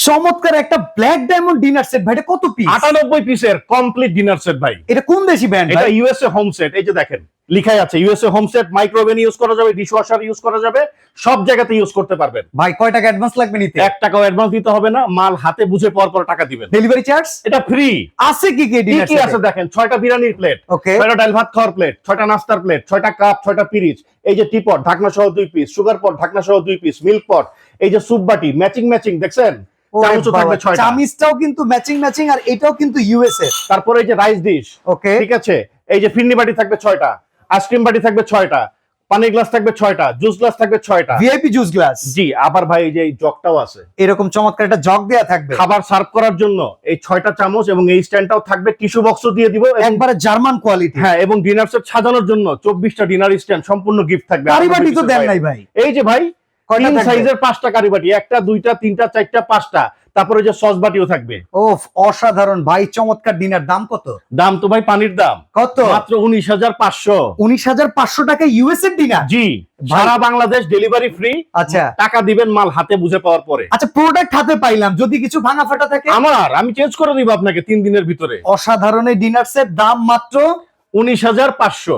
চমৎকার একটা black diamond dinner set ভাই, এটা কত পিস? 98 পিসের কমপ্লিট ডিনার সেট ভাই। এটা কোন দেশি ব্র্যান্ড এটা ভাই? USA home set. এই যে দেখেন লিখাই আছে USA home set. Micro oven use করা যাবে, ডিশওয়াশার ইউজ করা যাবে, সব জায়গাতে ইউজ করতে পারবেন। ভাই কয় টাকা অ্যাডভান্স লাগবে নিতে? 1 টাকাও অ্যাডভান্স দিতে হবে না, মাল হাতে বুঝে পর টাকা দিবেন। ডেলিভারি চার্জ এটা ফ্রি। আছে কি কি কি ডিনার কি সেট? আছে দেখেন, 6টা বিরিয়ানির প্লেট, ওকে, 6টা ডাল ভাত খাওয়ার প্লেট, 6টা নাস্তার প্লেট, 6টা কাপ, 6টা পিরিচ, এই যে টিপট ঢাকনা সহ 2 পিস, সুগার পট ঢাকনা সহ 2 পিস, মিল্ক পট, এই যে সুপ বাটি ম্যাচিং দেখছেন, চামচও থাকবে 6টা। চামিচটাও কিন্তু ম্যাচিং আর এটাও কিন্তু ইউএসএ। তারপরে এই যে রাইস ডিশ, ওকে, ঠিক আছে, এই যে ফিরনি বাটি থাকবে 6টা, আইসক্রিম বাটি থাকবে 6টা, পানির গ্লাস থাকবে 6টা, জুস গ্লাস থাকবে 6টা, ভিআইপি জুস গ্লাস। জি। আবার ভাই এই যে এই জগটাও আছে, এরকম চমৎকার একটা জগ দেয়া থাকবে খাবার সার্ভ করার জন্য। এই 6টা চামচ এবং এই স্ট্যান্ডটাও থাকবে, টিস্যু বক্সও দিয়ে দিব। একবারে জার্মান কোয়ালিটি। হ্যাঁ, এবং ডিনার সেট সাজানোর জন্য 24টা ডিনার স্ট্যান্ড সম্পূর্ণ গিফট থাকবে। কারিবাটি তো দেন নাই ভাই? এই যে ভাই কয়টা তিন থাকবে? সাইজের 5টা কারিবাটি, 1টা 2টা 3টা 4টা 5টা, তারপরে যে সস বাটিও থাকবে। ওফ, অসাধারণ ভাই, চমৎকার ডিনার। দাম কত? দাম তো ভাই পানির দাম, কত? মাত্র 19,500। 19,500 টাকা ইউএসএ ডিনার। জি, সারা বাংলাদেশ ডেলিভারি ফ্রি। আচ্ছা টাকা দিবেন মাল হাতে বুঝে পাওয়ার পরে। আচ্ছা, প্রোডাক্ট হাতে পাইলাম, যদি কিছু ভাঙা ফাটা থাকে আমি চেঞ্জ করে দিব আপনাকে 3 দিনের ভিতরে। অসাধারণ এই ডিনার সেট, দাম মাত্র 19,500।